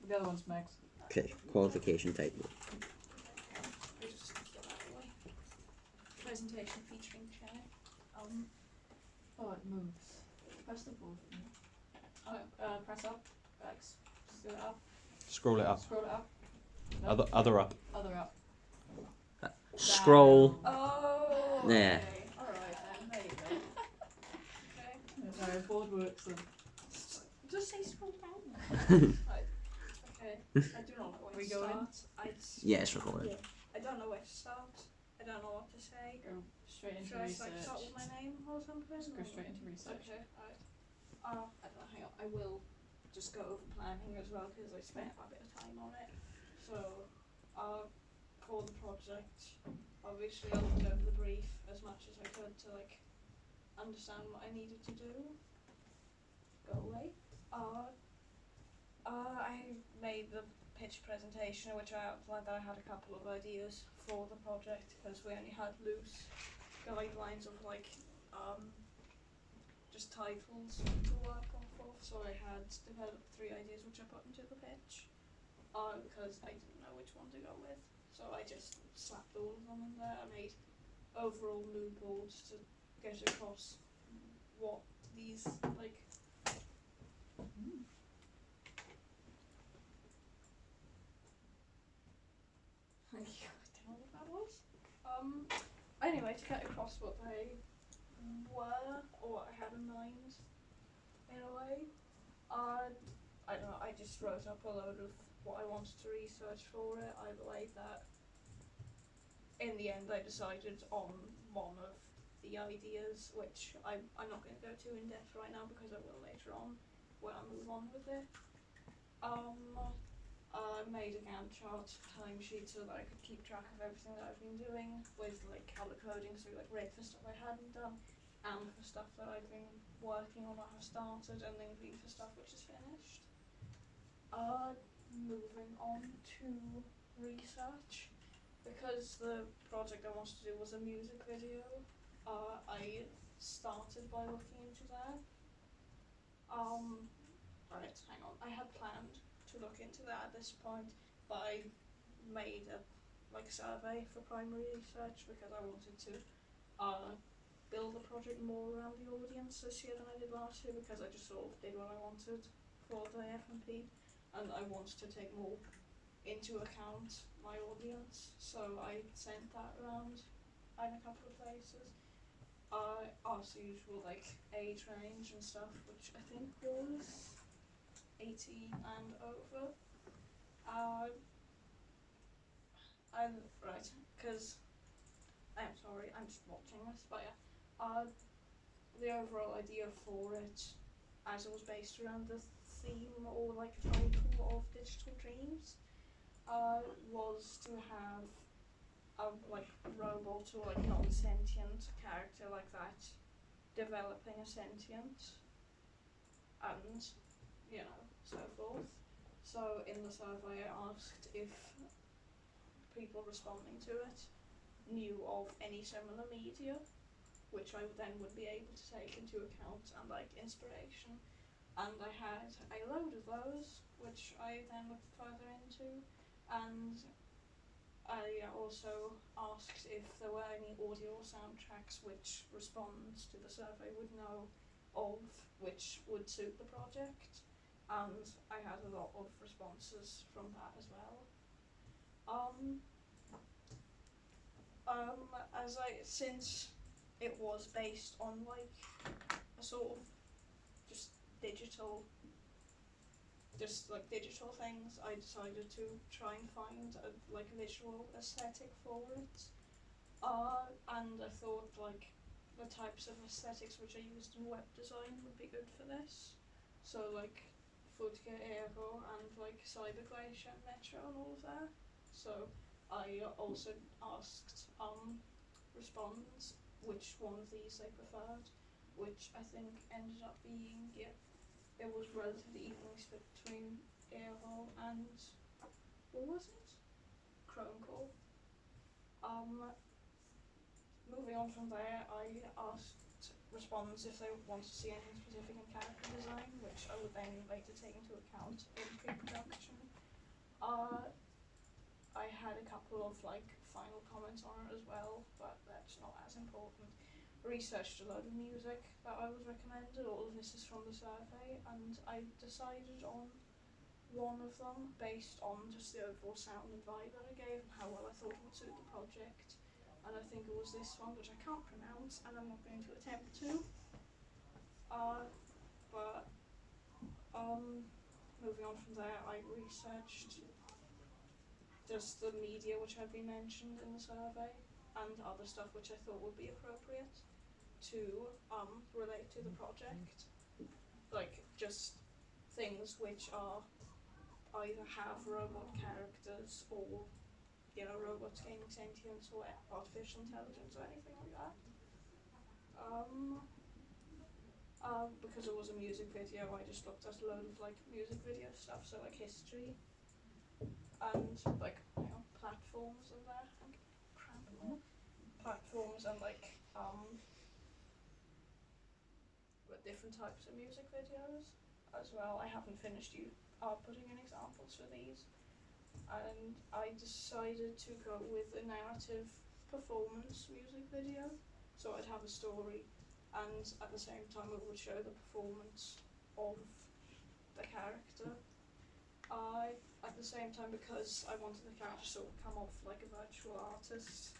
The other one's Meg's. Okay, qualification table. I'll just get that away. Presentation featuring chair. Oh, it moves. Press the board. Press up. Do it up. Scroll it up. Scroll it up. No. Other up. Other up. Scroll. Oh. Yeah. Okay. All right then. There you go. Okay. That's how a board works. Then. Just say scroll down. Right. Okay. I do not know where We to go in? start. Yeah, it's recorded. I don't know where to start. I don't know what to say. Go straight into Should I research. like start with my name or something? Just go or- straight into research. Okay, alright. I don't know, hang on. I will just go over planning as well because I spent a bit of time on it. So, for the project, obviously I looked over the brief as much as I could to like understand what I needed to do. Go away. I made the pitch presentation in which I outlined that I had a couple of ideas for the project because we only had loose guidelines of like just titles to work off of, so I had developed 3 ideas which I put into the pitch because I didn't know which one to go with, so I just slapped all of them in there. I made overall mood boards to get across what these like I don't know what that was. Anyway, to get across what they were, or what I had in mind, in a way, I don't know, I just wrote up a load of what I wanted to research for it. I believe that in the end I decided on one of the ideas, which I'm not going to go too in depth right now because I will later on when I move on with it. I made a Gantt chart timesheet so that I could keep track of everything that I've been doing with like color coding, so like red for stuff I hadn't done, and for stuff that I've been working on or have started, and then green for stuff which is finished. Moving on to research, because the project I wanted to do was a music video, I started by looking into that. Right, hang on, I had planned to look into that at this point, but I made a survey for primary research because I wanted to build the project more around the audience this year than I did last year, because I just sort of did what I wanted for the FMP and I wanted to take more into account my audience, so I sent that around in a couple of places. As usual, like age range and stuff, which I think was 18 and over. Right, because I'm sorry, I'm just watching this, but yeah. The overall idea for it, as it was based around the theme or like title of Digital Dreams, was to have a like robot or like non-sentient character like that developing a sentient and so forth. So in the survey I asked if people responding to it knew of any similar media, which I then would be able to take into account and like inspiration. And I had a load of those, which I then looked further into, and I also asked if there were any audio or soundtracks which respondents to the survey would know of, which would suit the project, and I had a lot of responses from that as well. Since it was based on like a sort of just digital things, I decided to try and find a visual aesthetic for it. And I thought like the types of aesthetics which I used in web design would be good for this. So like Futke Aero and like Cyberglacier and Metro and all of that. So I also asked respondents which one of these they preferred, which I think ended up being, it was relatively evenly split between Aero and, what was it? Chrome Core. Moving on from there, I asked respondents if they want to see anything specific in character design, which I would then later take into account in pre-production. couple of like final comments on it as well, but that's not as important. Researched a load of music that I was recommended. All of this is from the survey, and I decided on one of them based on just the overall sound and vibe that I gave and how well I thought it would suit the project. And I think it was this one, which I can't pronounce, and I'm not going to attempt to. But moving on from there, I researched just the media which had been mentioned in the survey and other stuff which I thought would be appropriate to relate to the project. Like just things which are either have robot characters or, you know, robots gaining sentience or artificial intelligence or anything like that. Because it was a music video, I just looked at a load of like music video stuff, so like history and like, you know, platforms and that. Platforms and like different types of music videos as well. I haven't finished putting in examples for these, and I decided to go with a narrative performance music video, so I'd have a story and at the same time it would show the performance of the character. At the same time, because I wanted the character to sort of come off like a virtual artist,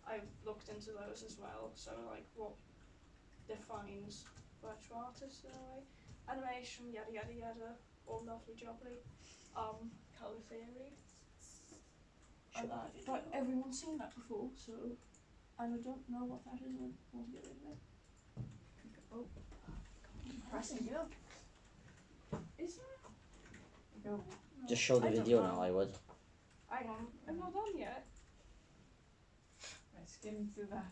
I looked into those as well, so like what defines virtual artists in a way. Animation, yada yada yada, all lovely jubbly. Colour theory. But everyone's seen that before, so, and I don't know what that is, and I want to get rid of it. Oh, pressing it up. Is there? No. Just show the I don't video know. now, I would. Hang on, I'm not done yet. Right, skim through that.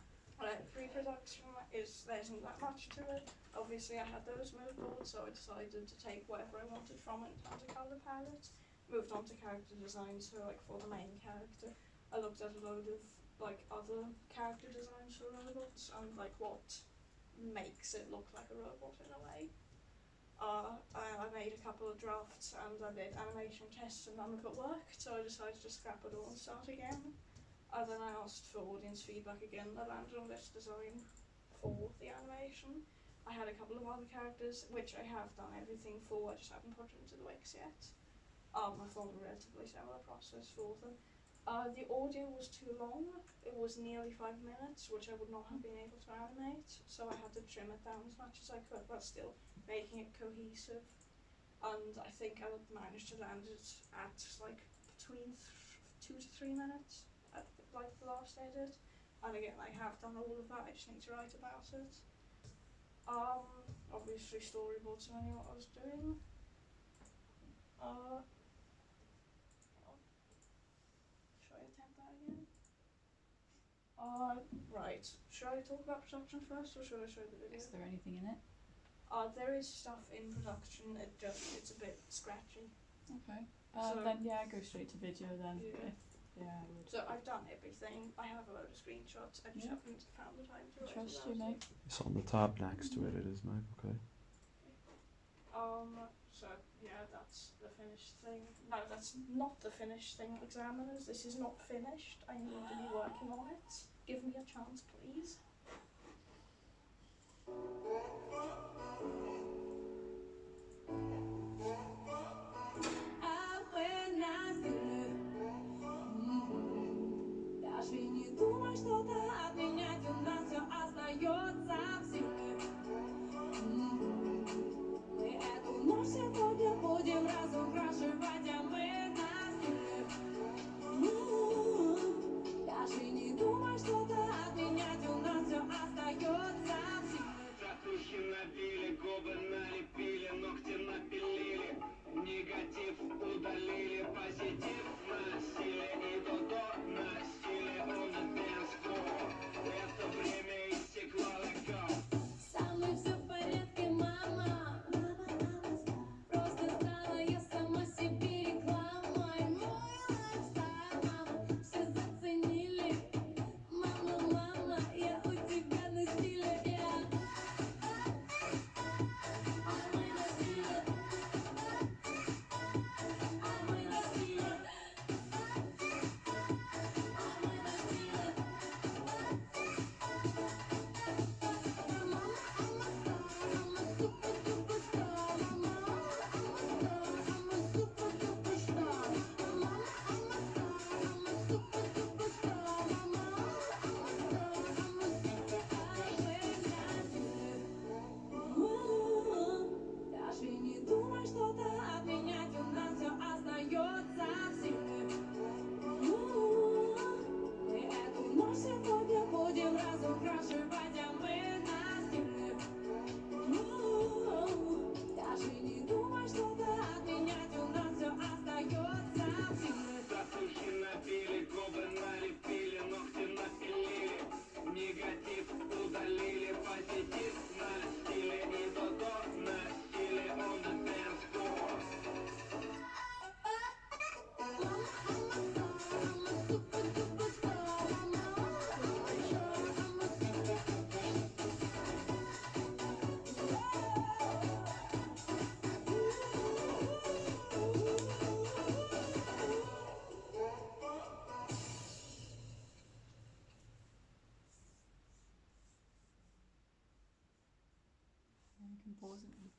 Pre-production there isn't that much to it. Obviously I had those mood boards, so I decided to take whatever I wanted from it in terms of colour palette. Moved on to character design, so like for the main character, I looked at a load of like other character designs for robots and like what makes it look like a robot in a way. I made a couple of drafts and I did animation tests and none of it worked, so I decided to scrap it all and start again. Then I asked for audience feedback again. I landed on this design for the animation. I had a couple of other characters which I have done everything for, I just haven't put it into the Wix yet. I thought a relatively similar process for them. The audio was too long. It was nearly 5 minutes, which I would not have been able to animate, so I had to trim it down as much as I could, but still making it cohesive. And I think I managed to land it at like between 2 to 3 minutes at like the last edit. And again, I have done all of that, I just need to write about it. Obviously storyboards, so I knew what I was doing. Should I attempt that again? Right. Should I talk about production first, or should I show the video? Is there anything in it? There is stuff in production, it's a bit scratchy. Okay. So- Then yeah, go straight to video then. Yeah. Yeah, I would. So I've done everything. I have a load of screenshots. I just Yeah. haven't found the time to write Trust about you, it. mate. It's on the tab next to it, it is, mate, okay. So yeah, that's the finished thing. No, that's not the finished thing, examiners. This is not finished. I need to be working on it. Give me a chance, please. Даже не думай что-то отменять, у нас все остается в силе. Мы эту ночь сегодня будем разукрашивать, а мы насилие. Даже не думай что-то отменять, у нас все остается в силе. Importantly.